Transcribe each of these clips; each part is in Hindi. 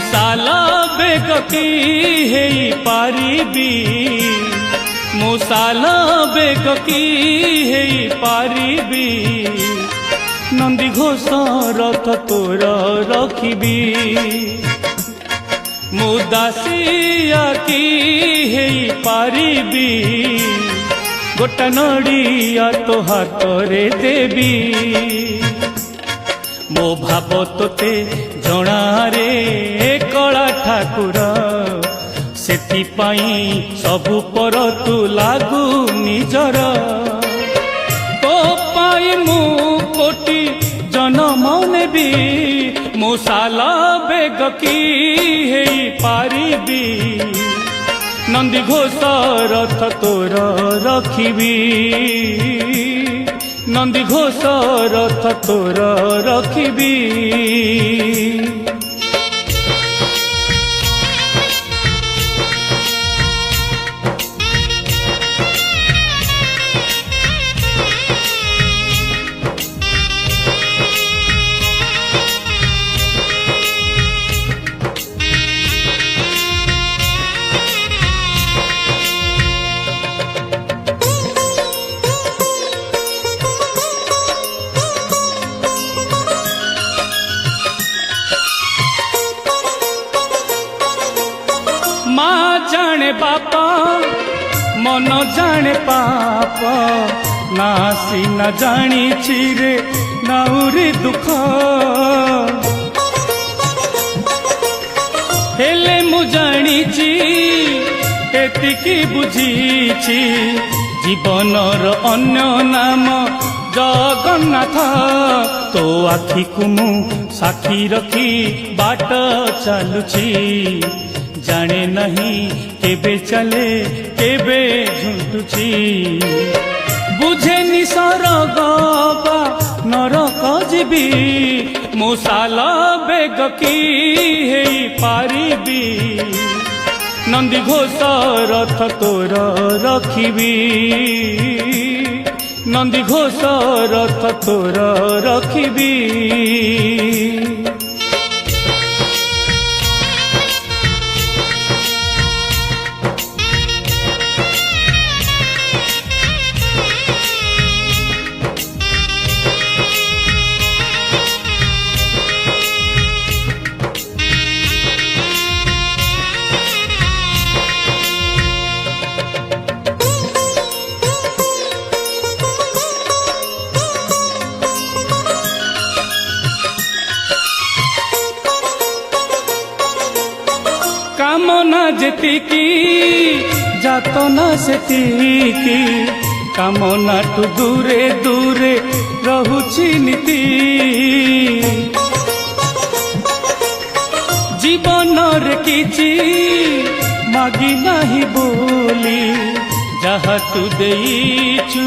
मुसाल बेग की है पारिबी मुसाल बेग की है पारिबी नंदी घोष रथ तोर रखिबी मुदासिया की है पारिबी गोटा नड़िया तो हाथ रे देवी मो भाव तोते जणा रे कला ठाकुर सेथिपाई सबु पर तू लागू निजर तो पाई मु कोटि जन्म नेबी मुसाल बेग की है पारिबी नंदी घोष रथ तोर रखिबी नंदी घोष रथ तोर रखिबी जाने बापा मन जाने पाप नासी न जानी चिरे नाउरी दुख हेले मु जानी एतिकी बुझीची जीवनर अन्य नाम जगन्नाथ तो आखि को मु साखी रखी बाट चलुची जाने नहीं केबे चले केबे झुंटुची बुझे नि सरग बा नरक जीवी मुसाल बेग की है पारिबी नंदी घोष रथ तोर रखिबी नंदी घोष रथ तोर रखिबी कामना जेतिकी जातना सेतिकी कामना टू दूरे दूरे रहुची नीति जीवन रे किछि मागी नाही बोली जहा तू देइछु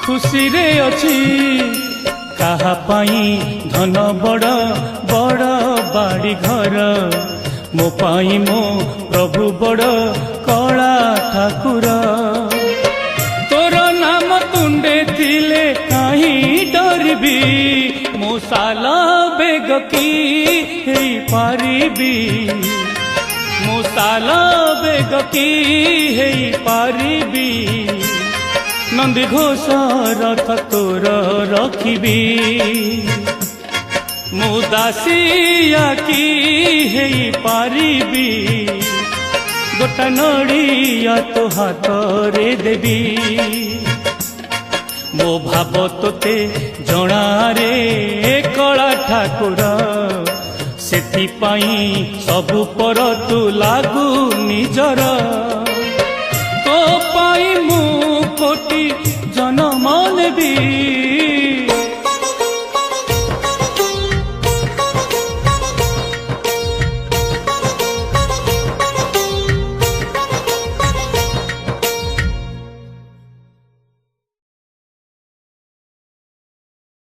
खुशी रे अछि कहा पाई धन बड़ बड़ बाड़ी घर मो पाई मो प्रभु बड़ कला ठाकुर तोर नाम तुंडे थिले कहीं डरबी मुसाल बेग की है पारिबी मुसाल बेग की है पारिबी नंदी घोष रथ तोर रखिबी मुदासिया की है पारिबी गोटा नड़िया तो हाथ रे देवी मो भाव तोते जणा रे कला ठाकुर सेथिपाई सबु पर तू लागू निजर तो पाई मु कोटि जन्म नेबी